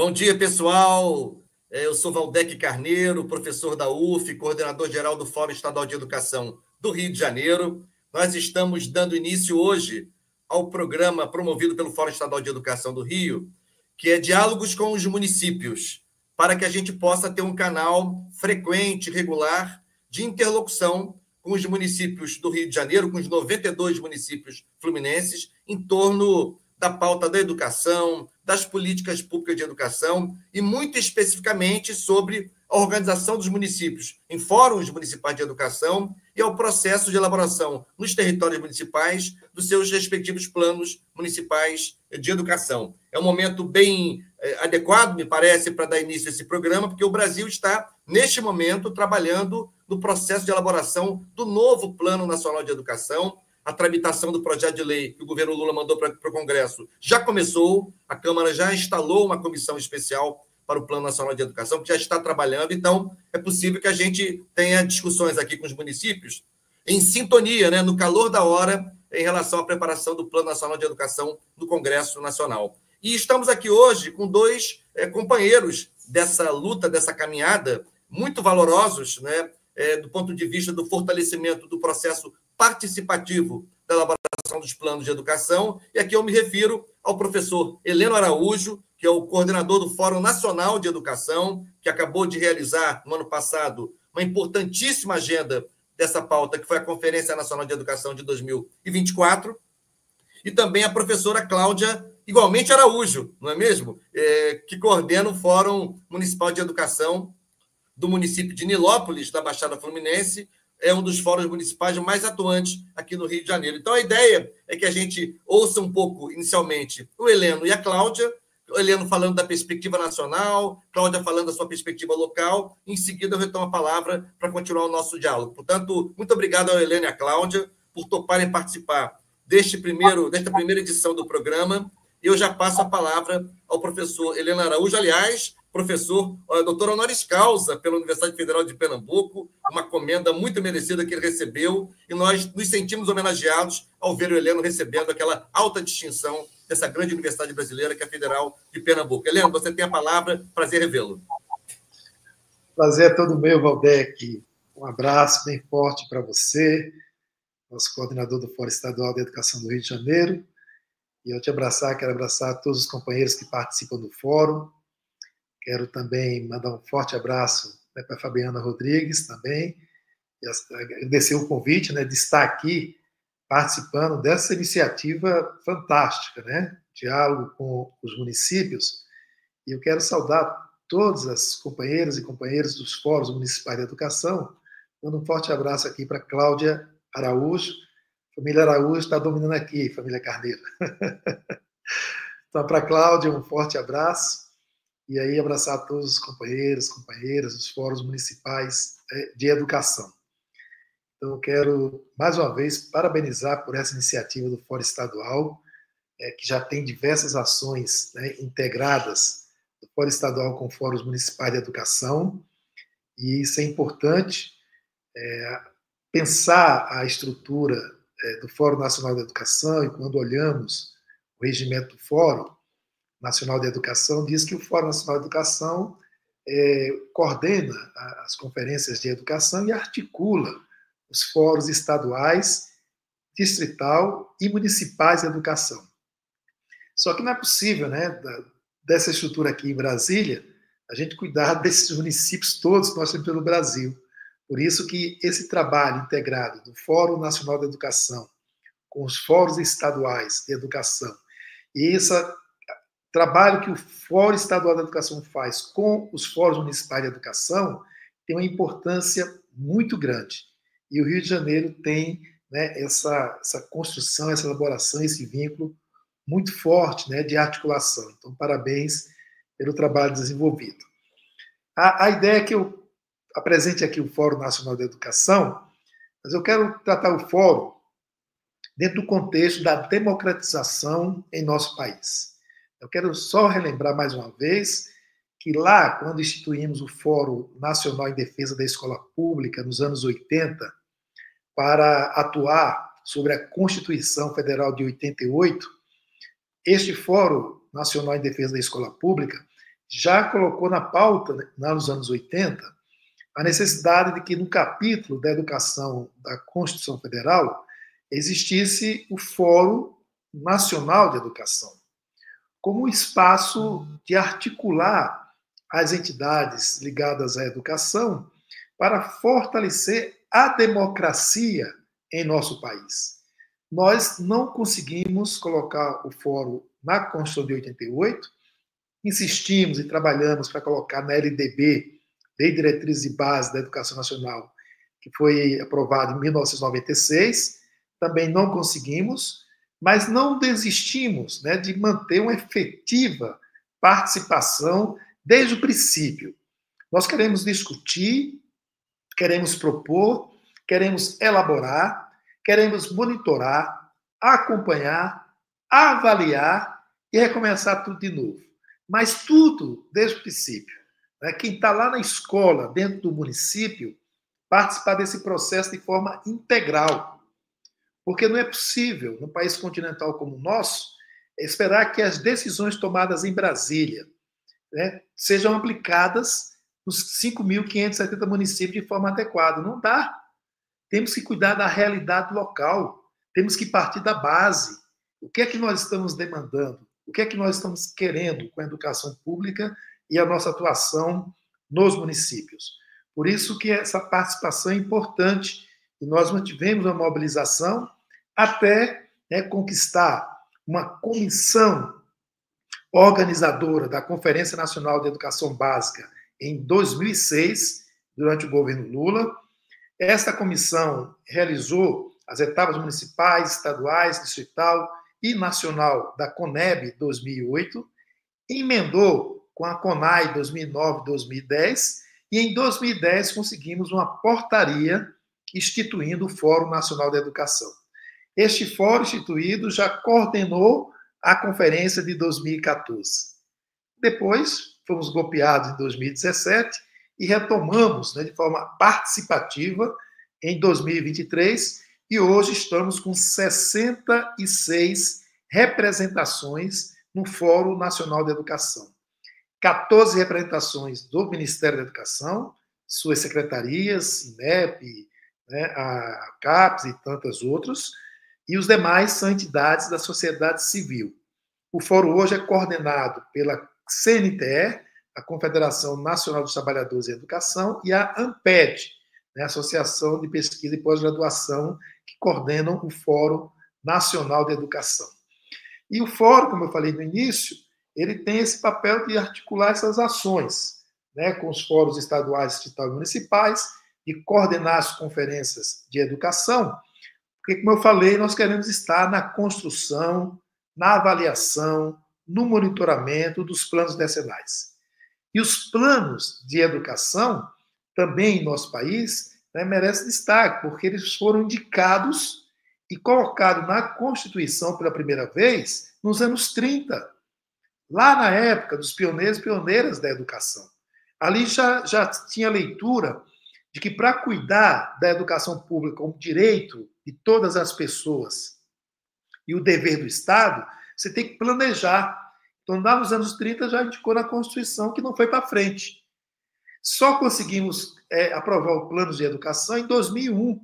Bom dia, pessoal. Eu sou Valdec Carneiro, professor da UF, coordenador-geral do Fórum Estadual de Educação do Rio de Janeiro. Nós estamos dando início hoje ao programa promovido pelo Fórum Estadual de Educação do Rio, que é Diálogos com os Municípios, para que a gente possa ter um canal frequente, regular, de interlocução com os municípios do Rio de Janeiro, com os 92 municípios fluminenses, em torno da pauta da educação, das políticas públicas de educação e, muito especificamente, sobre a organização dos municípios em fóruns municipais de educação e ao processo de elaboração nos territórios municipais dos seus respectivos planos municipais de educação. É um momento bem adequado, me parece, para dar início a esse programa, porque o Brasil está, neste momento, trabalhando no processo de elaboração do novo Plano Nacional de Educação. A tramitação do projeto de lei que o governo Lula mandou para o Congresso já começou, a Câmara já instalou uma comissão especial para o Plano Nacional de Educação, que já está trabalhando, então é possível que a gente tenha discussões aqui com os municípios em sintonia, né, no calor da hora, em relação à preparação do Plano Nacional de Educação no Congresso Nacional. E estamos aqui hoje com dois companheiros dessa luta, dessa caminhada, muito valorosos, né, do ponto de vista do fortalecimento do processo participativo da elaboração dos planos de educação, e aqui eu me refiro ao professor Heleno Araújo, que é o coordenador do Fórum Nacional de Educação, que acabou de realizar, no ano passado, uma importantíssima agenda dessa pauta, que foi a Conferência Nacional de Educação de 2024, e também a professora Cláudia, igualmente Araújo, não é mesmo? Que coordena o Fórum Municipal de Educação do município de Nilópolis, da Baixada Fluminense, é um dos fóruns municipais mais atuantes aqui no Rio de Janeiro. Então, a ideia é que a gente ouça um pouco, inicialmente, o Heleno e a Cláudia, o Heleno falando da perspectiva nacional, Cláudia falando da sua perspectiva local, em seguida eu retomo a palavra para continuar o nosso diálogo. Portanto, muito obrigado ao Heleno e à Cláudia por toparem participar desta primeira edição do programa. Eu já passo a palavra ao professor Heleno Araújo, aliás, professor, doutor honoris causa pela Universidade Federal de Pernambuco, uma comenda muito merecida que ele recebeu, e nós nos sentimos homenageados ao ver o Heleno recebendo aquela alta distinção dessa grande universidade brasileira, que é a Federal de Pernambuco. Heleno, você tem a palavra, prazer revê-lo. Prazer é todo meu, Valdec. Um abraço bem forte para você, nosso coordenador do Fórum Estadual de Educação do Rio de Janeiro, e eu quero abraçar todos os companheiros que participam do fórum. Quero também mandar um forte abraço, né, para a Fabiana Rodrigues também, e agradecer o convite, né, de estar aqui participando dessa iniciativa fantástica, né, diálogo com os municípios. E eu quero saudar todas as companheiras e companheiros dos fóruns municipais de educação, dando um forte abraço aqui para Cláudia Araújo. A família Araújo está dominando aqui, família Carneiro. Então, para Cláudia, um forte abraço. E aí abraçar todos os companheiros, companheiras dos fóruns municipais de educação. Então, eu quero, mais uma vez, parabenizar por essa iniciativa do Fórum Estadual, que já tem diversas ações, né, integradas do Fórum Estadual com fóruns municipais de educação, e isso é importante, pensar a estrutura do Fórum Nacional de Educação, e quando olhamos o regimento do Fórum Nacional de Educação, diz que o Fórum Nacional de Educação coordena as conferências de educação e articula os fóruns estaduais, distrital e municipais de educação. Só que não é possível, né, dessa estrutura aqui em Brasília, a gente cuidar desses municípios todos que nós temos pelo Brasil. Por isso que esse trabalho integrado do Fórum Nacional de Educação com os fóruns estaduais de educação e esse trabalho que o Fórum Estadual de Educação faz com os fóruns municipais de educação tem uma importância muito grande. E o Rio de Janeiro tem, né, essa construção, essa elaboração, esse vínculo muito forte, né, de articulação. Então, parabéns pelo trabalho desenvolvido. A ideia é que eu apresente aqui o Fórum Nacional de Educação, mas eu quero tratar o fórum dentro do contexto da democratização em nosso país. Eu quero só relembrar mais uma vez que lá, quando instituímos o Fórum Nacional em Defesa da Escola Pública, nos anos 80, para atuar sobre a Constituição Federal de 88, este Fórum Nacional em Defesa da Escola Pública já colocou na pauta, lá nos anos 80, a necessidade de que no capítulo da educação da Constituição Federal existisse o Fórum Nacional de Educação, como um espaço de articular as entidades ligadas à educação para fortalecer a democracia em nosso país. Nós não conseguimos colocar o fórum na Constituição de 88, insistimos e trabalhamos para colocar na LDB, Lei de Diretrizes e Bases da Educação Nacional, que foi aprovada em 1996, também não conseguimos, mas não desistimos, né, de manter uma efetiva participação desde o princípio. Nós queremos discutir, queremos propor, queremos elaborar, queremos monitorar, acompanhar, avaliar e recomeçar tudo de novo. Mas tudo desde o princípio. Né? Quem está lá na escola, dentro do município, participar desse processo de forma integral. Porque não é possível, num país continental como o nosso, esperar que as decisões tomadas em Brasília, né, sejam aplicadas nos 5.570 municípios de forma adequada. Não dá. Temos que cuidar da realidade local. Temos que partir da base. O que é que nós estamos demandando? O que é que nós estamos querendo com a educação pública e a nossa atuação nos municípios? Por isso que essa participação é importante e nós mantivemos a mobilização até, né, conquistar uma comissão organizadora da Conferência Nacional de Educação Básica em 2006, durante o governo Lula. Esta comissão realizou as etapas municipais, estaduais, distrital e nacional da CONEB 2008, emendou com a CONAI 2009-2010 e em 2010 conseguimos uma portaria instituindo o Fórum Nacional da Educação. Este fórum instituído já coordenou a conferência de 2014. Depois, fomos golpeados em 2017 e retomamos, né, de forma participativa em 2023 e hoje estamos com 66 representações no Fórum Nacional de Educação. 14 representações do Ministério da Educação, suas secretarias, INEP, né, a CAPES e tantas outras, e os demais são entidades da sociedade civil. O fórum hoje é coordenado pela CNTE, a Confederação Nacional dos Trabalhadores em Educação, e a ANPED, né, a Associação de Pesquisa e Pós-Graduação, que coordenam o Fórum Nacional de Educação. E o fórum, como eu falei no início, ele tem esse papel de articular essas ações, né, com os fóruns estaduais, distritais e municipais, e coordenar as conferências de educação, porque, como eu falei, nós queremos estar na construção, na avaliação, no monitoramento dos planos decenais. E os planos de educação, também em nosso país, né, merecem destaque, porque eles foram indicados e colocados na Constituição pela primeira vez nos anos 30, lá na época dos pioneiros e pioneiras da educação. Ali já tinha leitura de que para cuidar da educação pública como direito de todas as pessoas e o dever do Estado, você tem que planejar. Então, lá nos anos 30, já indicou na Constituição que não foi para frente. Só conseguimos aprovar o plano de educação em 2001.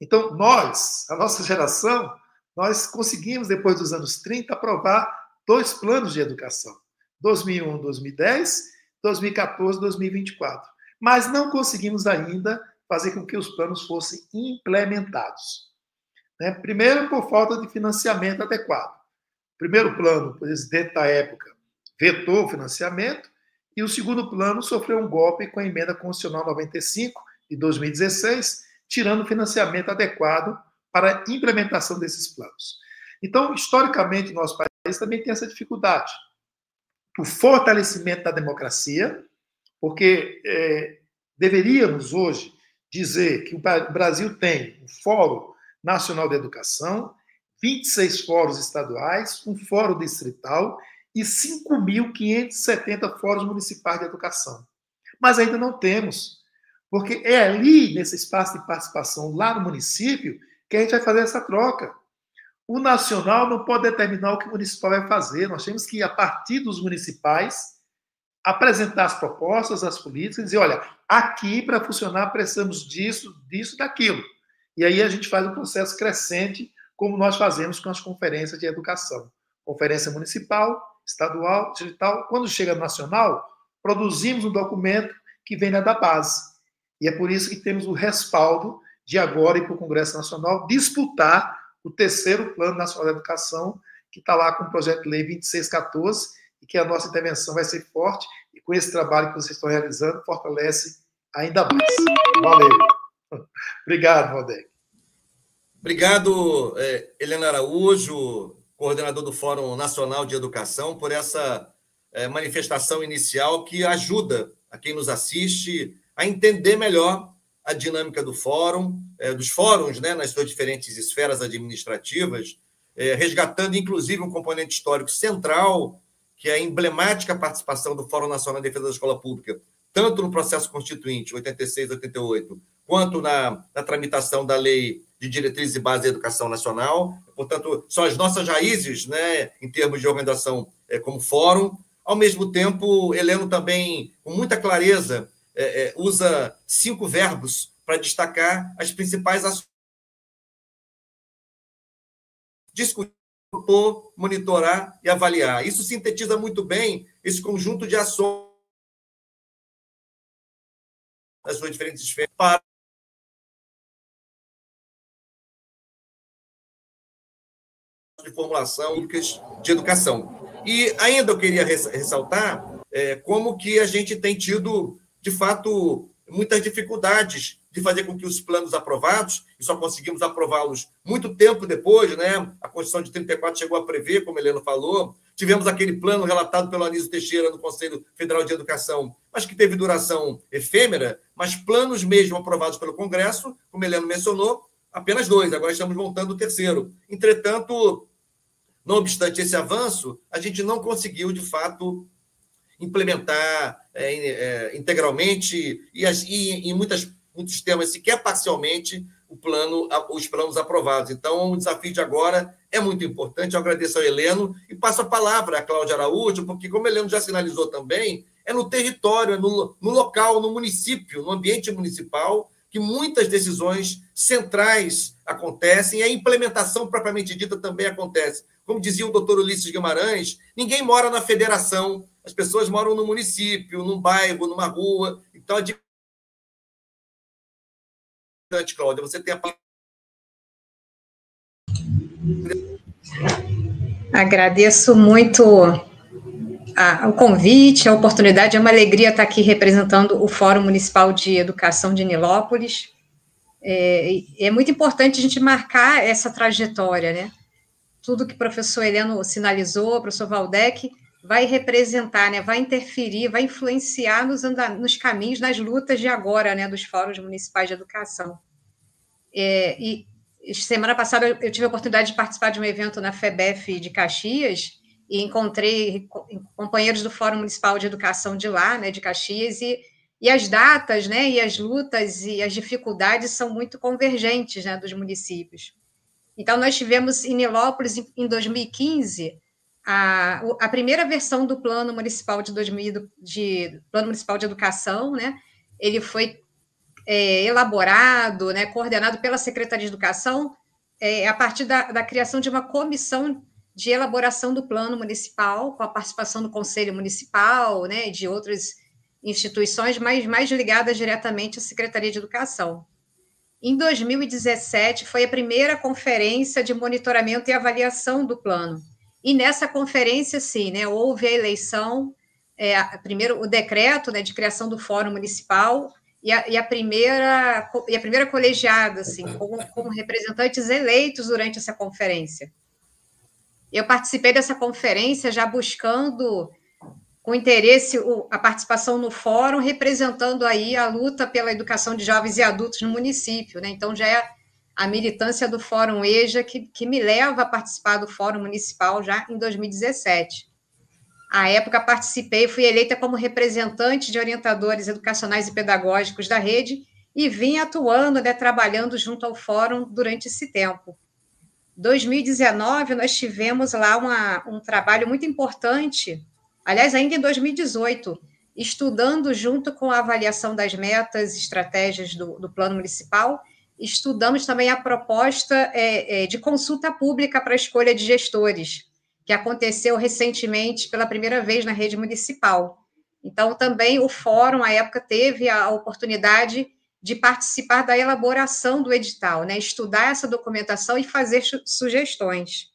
Então, nós, a nossa geração, nós conseguimos, depois dos anos 30, aprovar 2 planos de educação. 2001, 2010, 2014, 2024. Mas não conseguimos ainda fazer com que os planos fossem implementados. Né? Primeiro, por falta de financiamento adequado. O primeiro plano, o presidente da época vetou o financiamento, e o segundo plano sofreu um golpe com a emenda constitucional 95 de 2016, tirando o financiamento adequado para a implementação desses planos. Então, historicamente, nosso país também tem essa dificuldade. O fortalecimento da democracia, porque deveríamos hoje dizer que o Brasil tem um Fórum Nacional de Educação, 26 fóruns estaduais, um fórum distrital e 5.570 fóruns municipais de educação. Mas ainda não temos, porque é ali, nesse espaço de participação, lá no município, que a gente vai fazer essa troca. O nacional não pode determinar o que o municipal vai fazer, nós temos que ir a partir dos municipais, apresentar as propostas, as políticas, e dizer, olha, aqui, para funcionar, precisamos disso, disso, daquilo. E aí a gente faz um processo crescente, como nós fazemos com as conferências de educação. Conferência municipal, estadual, distrital. Quando chega nacional, produzimos um documento que vem da base. E é por isso que temos o respaldo de agora ir para o Congresso Nacional disputar o terceiro Plano Nacional de Educação, que está lá com o projeto de lei 2614, e que a nossa intervenção vai ser forte, e com esse trabalho que vocês estão realizando, fortalece ainda mais. Valeu. Obrigado, Valdec. Obrigado, Helena Araújo, coordenador do Fórum Nacional de Educação, por essa manifestação inicial que ajuda a quem nos assiste a entender melhor a dinâmica do fórum, dos fóruns, né, nas suas diferentes esferas administrativas, resgatando, inclusive, um componente histórico central, que é a emblemática participação do Fórum Nacional de Defesa da Escola Pública, tanto no processo constituinte, 86, 88, quanto na tramitação da Lei de Diretrizes e Bases da Educação Nacional. Portanto, são as nossas raízes, né, em termos de organização como fórum. Ao mesmo tempo, Heleno também, com muita clareza, usa 5 verbos para destacar as principais ações. Discutir, propor, monitorar e avaliar. Isso sintetiza muito bem esse conjunto de ações nas suas diferentes esferas para de formulação de educação. E ainda eu queria ressaltar como que a gente tem tido, de fato, muitas dificuldades de fazer com que os planos aprovados, e só conseguimos aprová-los muito tempo depois, né? A Constituição de 34 chegou a prever, como a Helena falou, tivemos aquele plano relatado pelo Anísio Teixeira no Conselho Federal de Educação, mas que teve duração efêmera, mas planos mesmo aprovados pelo Congresso, como a Helena mencionou, apenas 2, agora estamos montando o terceiro. Entretanto, não obstante esse avanço, a gente não conseguiu, de fato, implementar integralmente e em muitos temas, sequer parcialmente, os planos aprovados. Então, o desafio de agora é muito importante. Eu agradeço ao Heleno e passo a palavra à Cláudia Araújo, porque, como o Heleno já sinalizou também, é no território, é no local, no município, no ambiente municipal, que muitas decisões centrais acontecem e a implementação propriamente dita também acontece. Como dizia o doutor Ulisses Guimarães, ninguém mora na federação, as pessoas moram no município, num bairro, numa rua. Então, Cláudia, você tem a palavra. Agradeço muito o convite, a oportunidade. É uma alegria estar aqui representando o Fórum Municipal de Educação de Nilópolis. É muito importante a gente marcar essa trajetória, né? Tudo que o professor Heleno sinalizou, o professor Valdec, vai representar, né? Vai interferir, vai influenciar nos caminhos, nas lutas de agora, né? Dos fóruns municipais de educação. E semana passada eu tive a oportunidade de participar de um evento na FEBEF de Caxias e encontrei companheiros do Fórum Municipal de Educação de lá, né? De Caxias, e as datas, né? E as lutas e as dificuldades são muito convergentes, né? Dos municípios. Então, nós tivemos em Nilópolis, em 2015, a primeira versão do Plano Municipal Plano Municipal de Educação, né? Ele foi elaborado, né, coordenado pela Secretaria de Educação, a partir da criação de uma comissão de elaboração do Plano Municipal, com a participação do Conselho Municipal, né, de outras instituições, mas mais ligadas diretamente à Secretaria de Educação. Em 2017, foi a primeira conferência de monitoramento e avaliação do plano. E nessa conferência, sim, né, houve a eleição, primeiro o decreto, né, de criação do Fórum Municipal e a primeira colegiada, assim, com representantes eleitos durante essa conferência. Eu participei dessa conferência já buscando com interesse a participação no fórum, representando aí a luta pela educação de jovens e adultos no município, né? Então, já é a militância do Fórum EJA que me leva a participar do Fórum Municipal já em 2017. À época, participei, fui eleita como representante de orientadores educacionais e pedagógicos da rede e vim atuando, né, trabalhando junto ao Fórum durante esse tempo. Em 2019, nós tivemos lá um trabalho muito importante. Aliás, ainda em 2018, estudando junto com a avaliação das metas e estratégias do plano municipal, estudamos também a proposta de consulta pública para a escolha de gestores, que aconteceu recentemente pela primeira vez na rede municipal. Então, também o fórum, à época, teve a oportunidade de participar da elaboração do edital, né? Estudar essa documentação e fazer sugestões.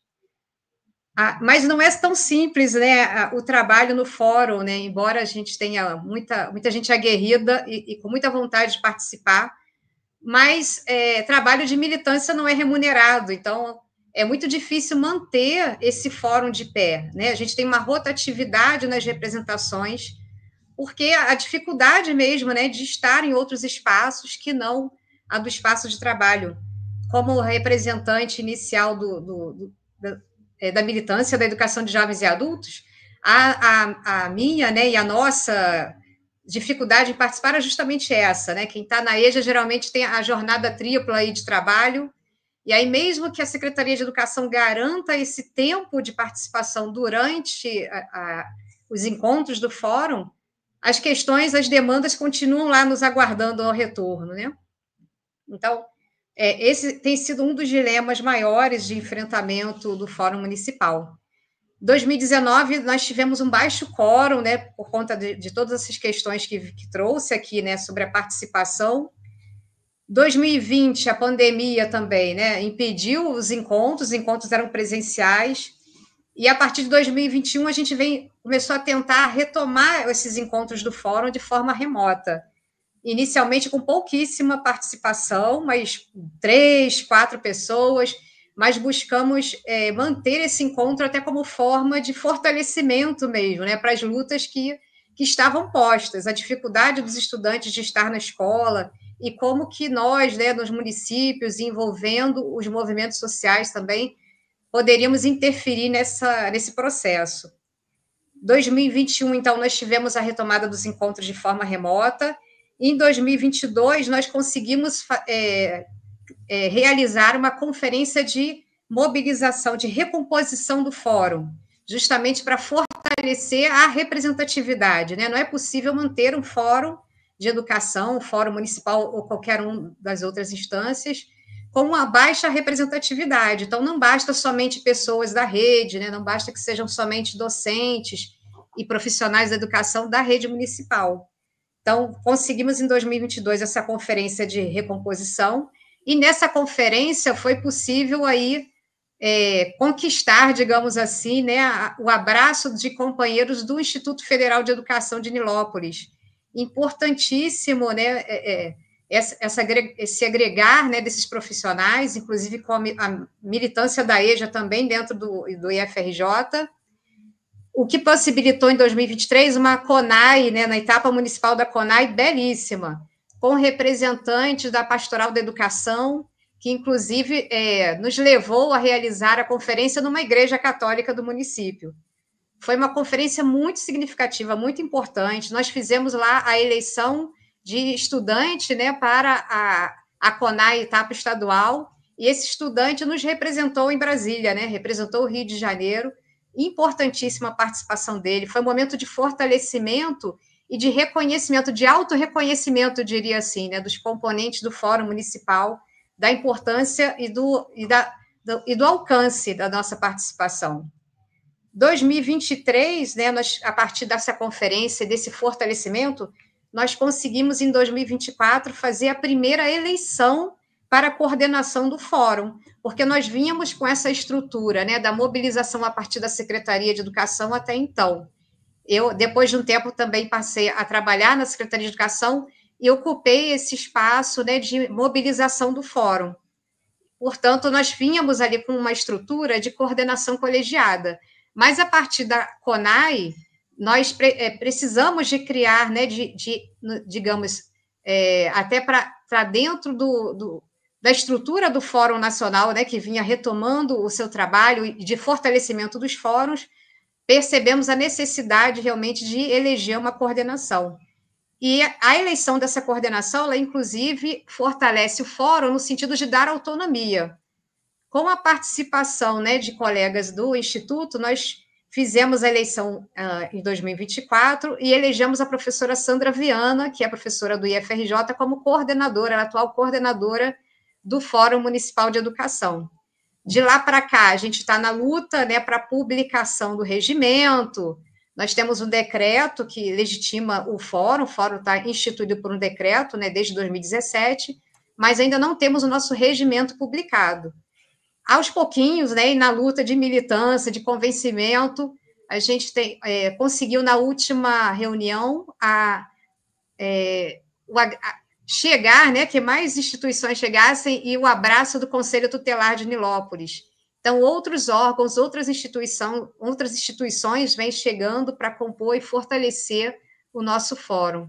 Mas não é tão simples, né, o trabalho no fórum, né? Embora a gente tenha muita gente aguerrida e com muita vontade de participar, mas trabalho de militância não é remunerado, então é muito difícil manter esse fórum de pé, né? A gente tem uma rotatividade nas representações, porque a dificuldade mesmo, né, de estar em outros espaços que não a do espaço de trabalho. Como representante inicial da militância da educação de jovens e adultos, a minha, né, e a nossa dificuldade em participar é justamente essa, né? Quem está na EJA geralmente tem a jornada tripla aí de trabalho, e aí mesmo que a Secretaria de Educação garanta esse tempo de participação durante os encontros do fórum, as questões, as demandas continuam lá nos aguardando ao retorno, né? Então, esse tem sido um dos dilemas maiores de enfrentamento do Fórum Municipal. 2019, nós tivemos um baixo quórum, né, por conta de todas essas questões que trouxe aqui, né, sobre a participação. 2020, a pandemia também, né, impediu os encontros eram presenciais, e a partir de 2021 a gente começou a tentar retomar esses encontros do fórum de forma remota, inicialmente com pouquíssima participação, mas 3, 4 pessoas, mas buscamos manter esse encontro até como forma de fortalecimento mesmo, né, para as lutas que estavam postas, a dificuldade dos estudantes de estar na escola, e como que nós, né, nos municípios, envolvendo os movimentos sociais também, poderíamos interferir nesse processo. 2021, então, nós tivemos a retomada dos encontros de forma remota. Em 2022, nós conseguimos realizar uma conferência de mobilização, de recomposição do fórum, justamente para fortalecer a representatividade, né? Não é possível manter um fórum de educação, um fórum municipal ou qualquer um das outras instâncias, com uma baixa representatividade. Então, não basta somente pessoas da rede, né? Não basta que sejam somente docentes e profissionais da educação da rede municipal. Então, conseguimos em 2022 essa conferência de recomposição, e nessa conferência foi possível aí conquistar, digamos assim, né, o abraço de companheiros do Instituto Federal de Educação de Nilópolis. Importantíssimo, né, esse agregar, né, desses profissionais, inclusive com a militância da EJA também dentro do IFRJ, o que possibilitou em 2023 uma CONAI, né, na etapa municipal da CONAI, belíssima, com representantes da Pastoral da Educação, que inclusive nos levou a realizar a conferência numa igreja católica do município. Foi uma conferência muito significativa, muito importante. Nós fizemos lá a eleição de estudante, né, para a CONAI etapa estadual, e esse estudante nos representou em Brasília, né, representou o Rio de Janeiro. Importantíssima a participação dele. Foi um momento de fortalecimento e de reconhecimento, de autorreconhecimento, diria assim, né, dos componentes do Fórum Municipal, da importância e do alcance da nossa participação. 2023, né, a partir dessa conferência, desse fortalecimento, nós conseguimos, em 2024, fazer a primeira eleição para a coordenação do fórum, porque nós vínhamos com essa estrutura, né, da mobilização a partir da Secretaria de Educação até então. Eu, depois de um tempo, também passei a trabalhar na Secretaria de Educação e ocupei esse espaço, né, de mobilização do fórum. Portanto, nós vínhamos ali com uma estrutura de coordenação colegiada, mas a partir da CONAI, nós precisamos de criar, né, digamos, até para dentro da estrutura do Fórum Nacional, né, que vinha retomando o seu trabalho de fortalecimento dos fóruns, percebemos a necessidade realmente de eleger uma coordenação. E a eleição dessa coordenação, ela, inclusive, fortalece o fórum no sentido de dar autonomia. Com a participação, né, de colegas do Instituto, nós fizemos a eleição em 2024 e elegemos a professora Sandra Viana, que é professora do IFRJ, como coordenadora, a atual coordenadora do Fórum Municipal de Educação. De lá para cá, a gente está na luta, né, para a publicação do regimento. Nós temos um decreto que legitima o fórum está instituído por um decreto, né, desde 2017, mas ainda não temos o nosso regimento publicado. Aos pouquinhos, né, e na luta de militância, de convencimento, a gente conseguiu, na última reunião, chegar, né, que mais instituições chegassem e o abraço do Conselho Tutelar de Nilópolis. Então, outros órgãos, outras instituições vêm chegando para compor e fortalecer o nosso fórum.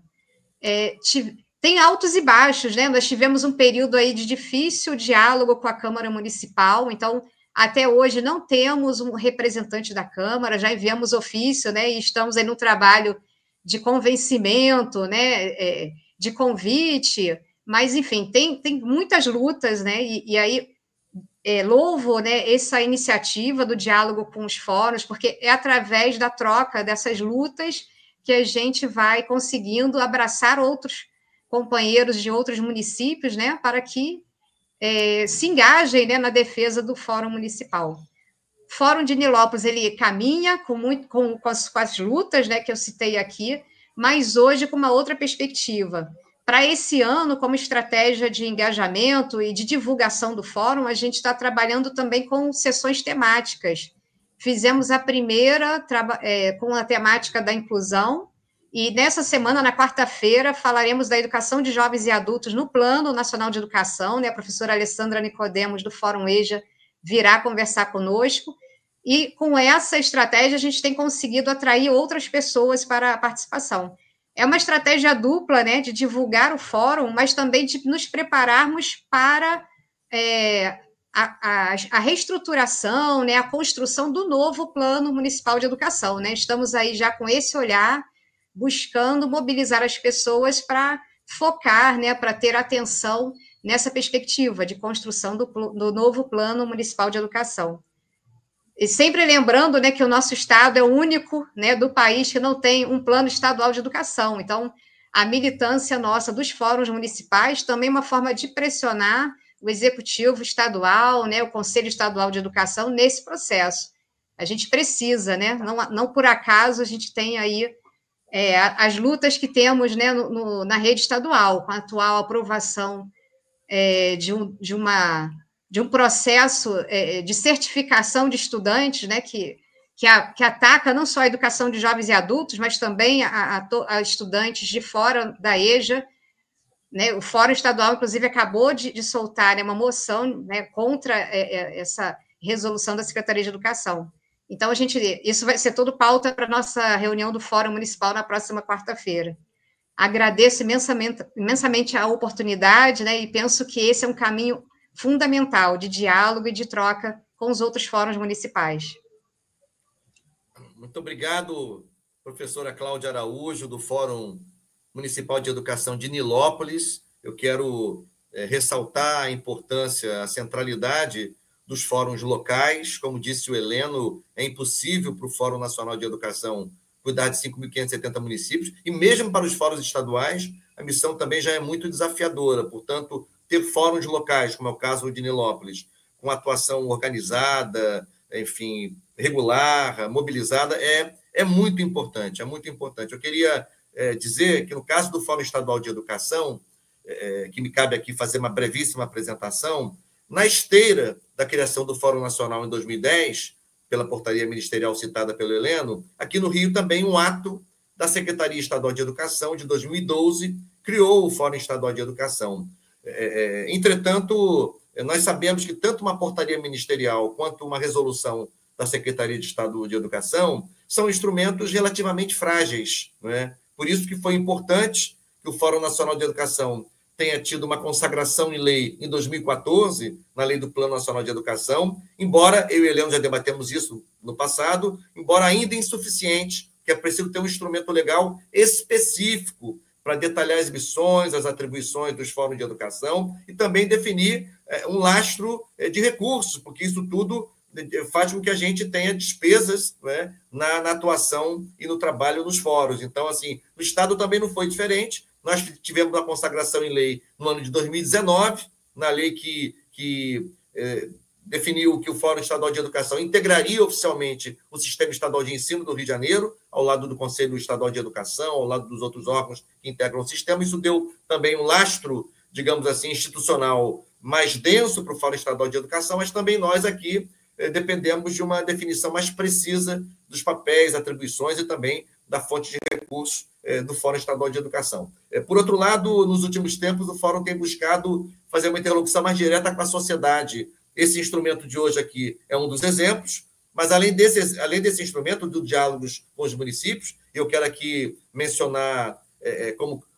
Tem altos e baixos, né? Nós tivemos um período aí de difícil diálogo com a Câmara Municipal, então, até hoje, não temos um representante da Câmara, já enviamos ofício, né? E estamos aí no trabalho de convencimento, né? De convite, mas, enfim, tem muitas lutas, né? E aí, louvo, né, essa iniciativa do diálogo com os fóruns, porque é através da troca dessas lutas que a gente vai conseguindo abraçar outros companheiros de outros municípios, né, para que se engajem, né, na defesa do Fórum Municipal. O Fórum de Nilópolis, ele caminha com as lutas, né, que eu citei aqui, mas hoje com uma outra perspectiva. Para esse ano, como estratégia de engajamento e de divulgação do fórum, a gente está trabalhando também com sessões temáticas. Fizemos a primeira com a temática da inclusão, e nessa semana, na quarta-feira, falaremos da educação de jovens e adultos no Plano Nacional de Educação, né? A professora Alessandra Nicodemos, do Fórum EJA, virá conversar conosco, e com essa estratégia a gente tem conseguido atrair outras pessoas para a participação. É uma estratégia dupla, né, de divulgar o fórum, mas também de nos prepararmos para a reestruturação, né, a construção do novo Plano Municipal de Educação, né? Estamos aí já com esse olhar, buscando mobilizar as pessoas para focar, né, para ter atenção nessa perspectiva de construção do novo Plano Municipal de Educação. E sempre lembrando, né, que o nosso estado é o único, né, do país que não tem um plano estadual de educação. Então, a militância nossa dos fóruns municipais também é uma forma de pressionar o executivo estadual, né, o Conselho Estadual de Educação nesse processo. A gente precisa, né, não por acaso a gente tem aí as lutas que temos, né, na rede estadual, com a atual aprovação de um processo de certificação de estudantes, né, que ataca não só a educação de jovens e adultos, mas também a estudantes de fora da EJA, né? O Fórum Estadual, inclusive, acabou de soltar, né, uma moção, né, contra essa resolução da Secretaria de Educação. Então, isso vai ser todo pauta para a nossa reunião do Fórum Municipal na próxima quarta-feira. Agradeço imensamente a oportunidade, né, e penso que esse é um caminho fundamental de diálogo e de troca com os outros fóruns municipais. Muito obrigado, professora Cláudia Araújo, do Fórum Municipal de Educação de Nilópolis. Eu quero ressaltar a importância, a centralidade dos fóruns locais. Como disse o Heleno, é impossível para o Fórum Nacional de Educação cuidar de 5.570 municípios, e mesmo para os fóruns estaduais, a missão também já é muito desafiadora. Portanto, ter fóruns locais, como é o caso de Nilópolis, com atuação organizada, enfim, regular, mobilizada, é muito importante, é muito importante. Eu queria dizer que, no caso do Fórum Estadual de Educação, que me cabe aqui fazer uma brevíssima apresentação, na esteira da criação do Fórum Nacional em 2010, pela portaria ministerial citada pelo Heleno, aqui no Rio também um ato da Secretaria Estadual de Educação, de 2012, criou o Fórum Estadual de Educação. Entretanto, nós sabemos que tanto uma portaria ministerial quanto uma resolução da Secretaria de Estado de Educação são instrumentos relativamente frágeis, não é? Por isso que foi importante que o Fórum Nacional de Educação tenha tido uma consagração em lei em 2014, na Lei do Plano Nacional de Educação, embora eu e Heleno já debatemos isso no passado, embora ainda insuficiente, que é preciso ter um instrumento legal específico para detalhar as missões, as atribuições dos fóruns de educação e também definir um lastro de recursos, porque isso tudo faz com que a gente tenha despesas, né, na atuação e no trabalho nos fóruns. Então, assim, o Estado também não foi diferente. Nós tivemos uma consagração em lei no ano de 2019, na lei que definiu que o Fórum Estadual de Educação integraria oficialmente o Sistema Estadual de Ensino do Rio de Janeiro, ao lado do Conselho Estadual de Educação, ao lado dos outros órgãos que integram o sistema. Isso deu também um lastro, digamos assim, institucional mais denso para o Fórum Estadual de Educação, mas também nós aqui dependemos de uma definição mais precisa dos papéis, atribuições e também da fonte de recursos do Fórum Estadual de Educação. Por outro lado, nos últimos tempos, o Fórum tem buscado fazer uma interlocução mais direta com a sociedade. Esse instrumento de hoje aqui é um dos exemplos, mas além desse instrumento do diálogos com os municípios, eu quero aqui mencionar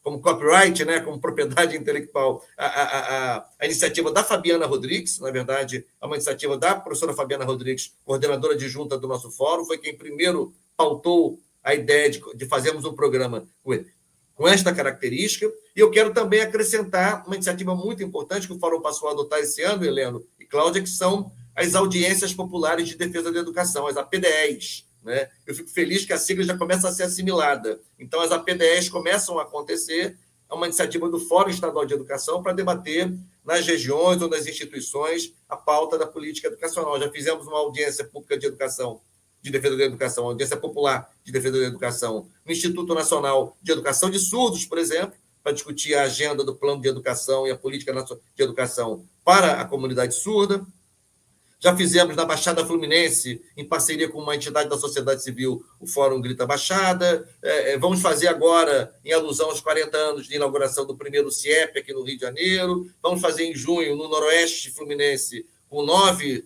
como copyright, né, como propriedade intelectual, a iniciativa da Fabiana Rodrigues. Na verdade, é uma iniciativa da professora Fabiana Rodrigues, coordenadora adjunta do nosso fórum, foi quem primeiro pautou a ideia de fazermos um programa com esta característica. E eu quero também acrescentar uma iniciativa muito importante que o Fórum passou a adotar esse ano, Heleno e Cláudia, que são as audiências populares de defesa da educação, as APDEs. Né? Eu fico feliz que a sigla já começa a ser assimilada. Então, as APDEs começam a acontecer, é uma iniciativa do Fórum Estadual de Educação para debater nas regiões ou nas instituições a pauta da política educacional. Já fizemos uma audiência pública de educação, de defesa da educação, uma audiência popular de defesa da educação, no Instituto Nacional de Educação de Surdos, por exemplo, para discutir a agenda do plano de educação e a política de educação para a comunidade surda. Já fizemos na Baixada Fluminense, em parceria com uma entidade da sociedade civil, o Fórum Grita Baixada. Vamos fazer agora, em alusão aos 40 anos de inauguração do primeiro CIEP aqui no Rio de Janeiro. Vamos fazer em junho, no Noroeste Fluminense, com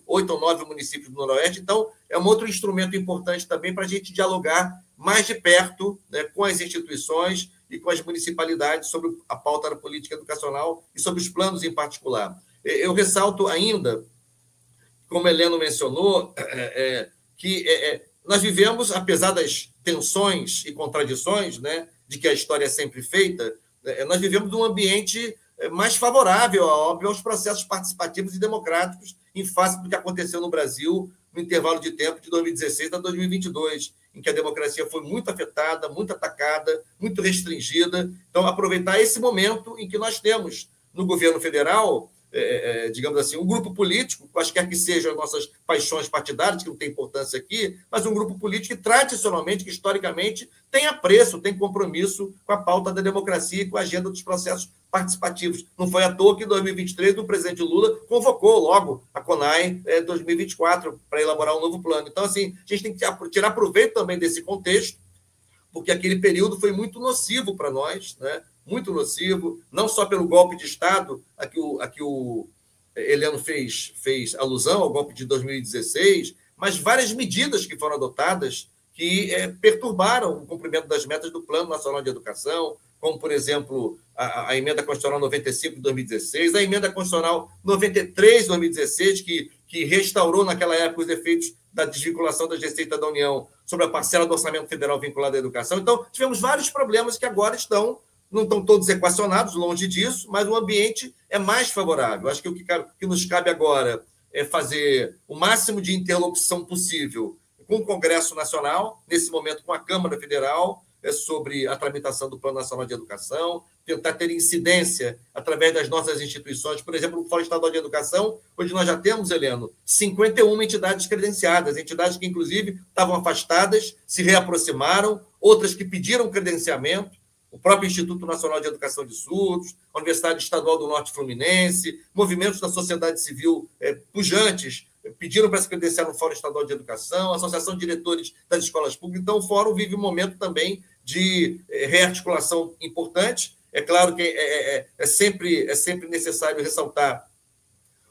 8 ou 9 municípios do Noroeste. Então, é um outro instrumento importante também para a gente dialogar mais de perto, né, com as instituições e com as municipalidades sobre a pauta da política educacional e sobre os planos em particular. Eu ressalto ainda, como a Heleno mencionou, que nós vivemos, apesar das tensões e contradições, né, de que a história é sempre feita, nós vivemos num ambiente mais favorável, óbvio, aos processos participativos e democráticos em face do que aconteceu no Brasil no intervalo de tempo de 2016 a 2022, em que a democracia foi muito afetada, muito atacada, muito restringida. Então, aproveitar esse momento em que nós temos no governo federal, digamos assim, um grupo político, quaisquer que sejam as nossas paixões partidárias, que não tem importância aqui, mas um grupo político que tradicionalmente, que historicamente, tem apreço, tem compromisso com a pauta da democracia e com a agenda dos processos participativos. Não foi à toa que em 2023 o presidente Lula convocou logo a CONAI 2024 para elaborar um novo plano. Então, assim, a gente tem que tirar proveito também desse contexto, porque aquele período foi muito nocivo para nós, né? Muito nocivo, não só pelo golpe de Estado, a que o Heleno fez alusão ao golpe de 2016, mas várias medidas que foram adotadas que perturbaram o cumprimento das metas do Plano Nacional de Educação, como, por exemplo, a Emenda Constitucional 95 de 2016, a Emenda Constitucional 93 de 2016, que restaurou naquela época os efeitos da desvinculação das receitas da União sobre a parcela do orçamento federal vinculada à educação. Então, tivemos vários problemas que agora não estão todos equacionados, longe disso, mas o ambiente é mais favorável. Acho que o que nos cabe agora é fazer o máximo de interlocução possível com o Congresso Nacional, nesse momento com a Câmara Federal, sobre a tramitação do Plano Nacional de Educação, tentar ter incidência através das nossas instituições. Por exemplo, no Fórum Estadual de Educação, hoje nós já temos, Heleno, 51 entidades credenciadas, entidades que, inclusive, estavam afastadas, se reaproximaram, outras que pediram credenciamento, o próprio Instituto Nacional de Educação de Surdos, a Universidade Estadual do Norte Fluminense, movimentos da sociedade civil pujantes pediram para se credenciar no Fórum Estadual de Educação, a Associação de Diretores das Escolas Públicas. Então, o Fórum vive um momento também de rearticulação importante. É claro que é sempre necessário ressaltar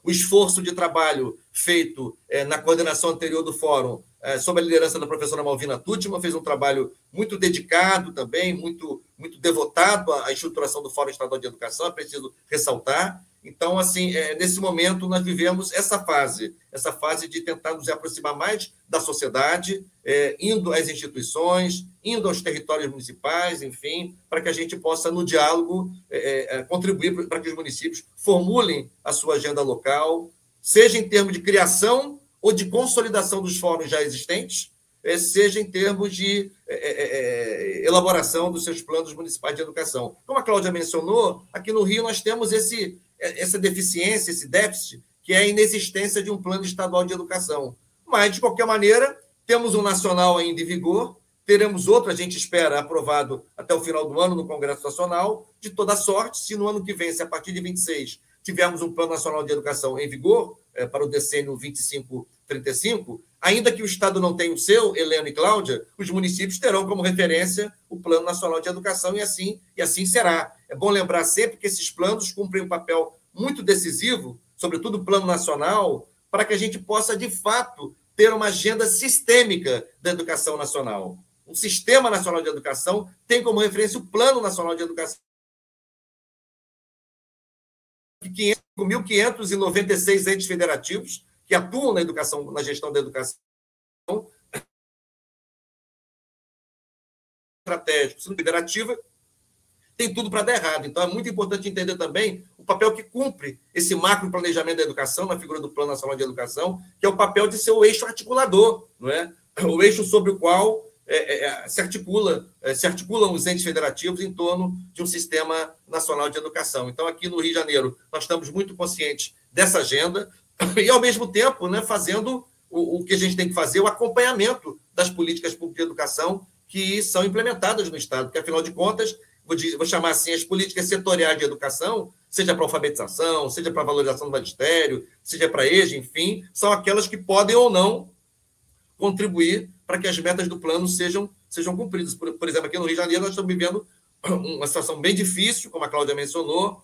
o esforço de trabalho feito na coordenação anterior do Fórum, sob a liderança da professora Malvina Tuttman, fez um trabalho muito dedicado também, muito devotado à estruturação do Fórum Estadual de Educação, é preciso ressaltar. Então, assim, nesse momento, nós vivemos essa fase de tentar nos aproximar mais da sociedade, indo às instituições, indo aos territórios municipais, enfim, para que a gente possa, no diálogo, contribuir para que os municípios formulem a sua agenda local, seja em termos de criação ou de consolidação dos fóruns já existentes, seja em termos de elaboração dos seus planos municipais de educação. Como a Cláudia mencionou, aqui no Rio nós temos essa deficiência, esse déficit, que é a inexistência de um plano estadual de educação. Mas, de qualquer maneira, temos um nacional ainda em vigor, teremos outro, a gente espera, aprovado até o final do ano no Congresso Nacional. De toda sorte, se no ano que vem, se a partir de 26, tivermos um Plano Nacional de Educação em vigor, para o decênio 25-35, ainda que o Estado não tenha o seu, Helena e Cláudia, os municípios terão como referência o Plano Nacional de Educação e assim será. É bom lembrar sempre que esses planos cumprem um papel muito decisivo, sobretudo o Plano Nacional, para que a gente possa, de fato, ter uma agenda sistêmica da educação nacional. O Sistema Nacional de Educação tem como referência o Plano Nacional de Educação, de 5.596 entes federativos que atuam na educação, na gestão da educação, estratégico, federativa, tem tudo para dar errado. Então, é muito importante entender também o papel que cumpre esse macro planejamento da educação, na figura do Plano Nacional de Educação, que é o papel de ser o eixo articulador, não é? O eixo sobre o qual se articulam os entes federativos em torno de um sistema nacional de educação. Então, aqui no Rio de Janeiro, nós estamos muito conscientes dessa agenda e, ao mesmo tempo, né, fazendo o que a gente tem que fazer, o acompanhamento das políticas públicas de educação que são implementadas no Estado, porque, afinal de contas, vou chamar assim, as políticas setoriais de educação, seja para alfabetização, seja para valorização do magistério, seja para EJA, enfim, são aquelas que podem ou não contribuir para que as metas do plano sejam cumpridas. Por exemplo, aqui no Rio de Janeiro, nós estamos vivendo uma situação bem difícil, como a Cláudia mencionou,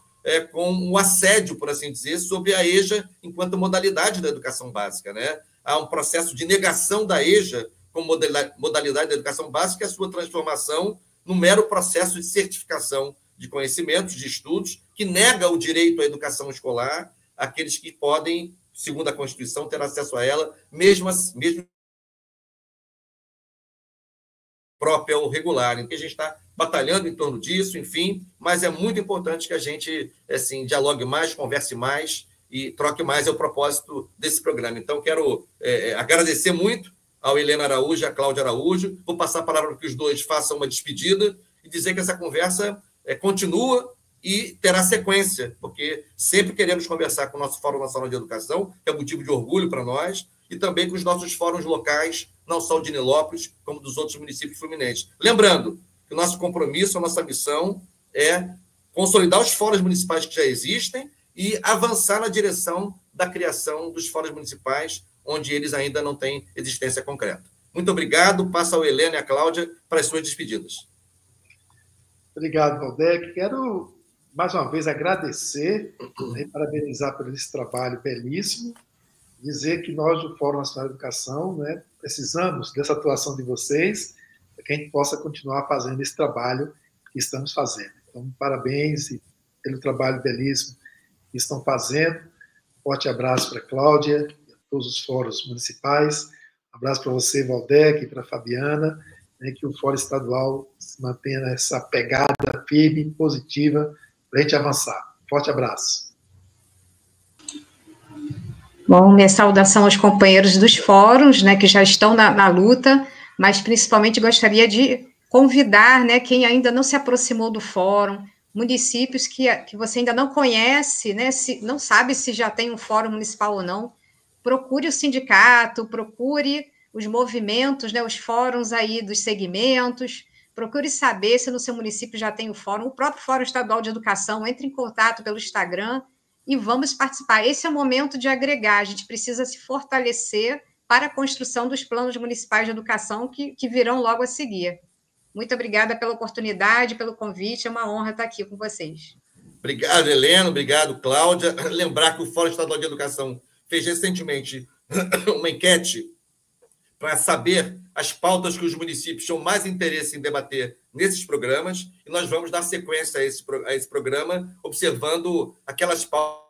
com um assédio, por assim dizer, sobre a EJA enquanto modalidade da educação básica, né? Há um processo de negação da EJA como modalidade da educação básica e a sua transformação num mero processo de certificação de conhecimentos, de estudos, que nega o direito à educação escolar àqueles que podem, segundo a Constituição, ter acesso a ela, mesmo própria ou regular. Então, a gente está batalhando em torno disso, enfim, mas é muito importante que a gente assim, dialogue mais, converse mais e troque mais, é o propósito desse programa. Então, quero agradecer muito ao Helena Araújo e à Cláudia Araújo. Vou passar a palavra para que os dois façam uma despedida e dizer que essa conversa continua e terá sequência, porque sempre queremos conversar com o nosso Fórum Nacional de Educação, que é motivo de orgulho para nós, e também com os nossos fóruns locais, não só o de Nilópolis, como dos outros municípios fluminenses. Lembrando que o nosso compromisso, a nossa missão é consolidar os fóruns municipais que já existem e avançar na direção da criação dos fóruns municipais, onde eles ainda não têm existência concreta. Muito obrigado. Passo ao Helena e à Cláudia para as suas despedidas. Obrigado, Valdec. Quero, mais uma vez, agradecer e parabenizar por esse trabalho belíssimo, dizer que nós, do Fórum Nacional de Educação, né, precisamos dessa atuação de vocês para que a gente possa continuar fazendo esse trabalho que estamos fazendo. Então, parabéns pelo trabalho belíssimo que estão fazendo. Forte abraço para a Cláudia, todos os fóruns municipais. Um abraço para você, Valdec, e para a Fabiana, né, que o Fórum Estadual se mantenha nessa pegada firme, positiva, para a gente avançar. Forte abraço. Bom, minha saudação aos companheiros dos fóruns, né, que já estão na luta, mas principalmente gostaria de convidar, né, quem ainda não se aproximou do fórum, municípios que você ainda não conhece, né, não sabe se já tem um fórum municipal ou não, procure o sindicato, procure os movimentos, né, os fóruns aí dos segmentos, procure saber se no seu município já tem o fórum, o próprio Fórum Estadual de Educação, entre em contato pelo Instagram e vamos participar. Esse é o momento de agregar, a gente precisa se fortalecer para a construção dos planos municipais de educação que virão logo a seguir. Muito obrigada pela oportunidade, pelo convite, é uma honra estar aqui com vocês. Obrigado, Helena, obrigado, Cláudia. Lembrar que o Fórum Estadual de Educação fez recentemente uma enquete para saber as pautas que os municípios tinham mais interesse em debater nesses programas, e nós vamos dar sequência a esse programa, observando aquelas pautas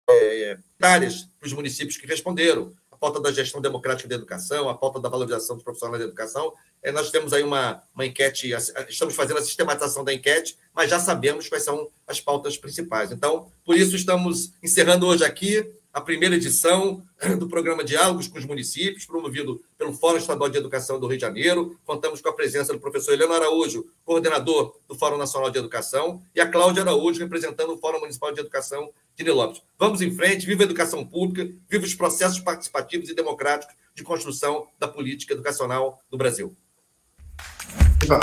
prioritárias para os municípios que responderam. A pauta da gestão democrática da educação, a pauta da valorização dos profissionais da educação. Nós temos aí uma enquete, estamos fazendo a sistematização da enquete, mas já sabemos quais são as pautas principais. Então, por isso, estamos encerrando hoje aqui a primeira edição do programa Diálogos com os Municípios, promovido pelo Fórum Estadual de Educação do Rio de Janeiro. Contamos com a presença do professor Heleno Araújo, coordenador do Fórum Nacional de Educação, e a Cláudia Araújo, representando o Fórum Municipal de Educação de Nilópolis. Vamos em frente, viva a educação pública, viva os processos participativos e democráticos de construção da política educacional no Brasil. Viva!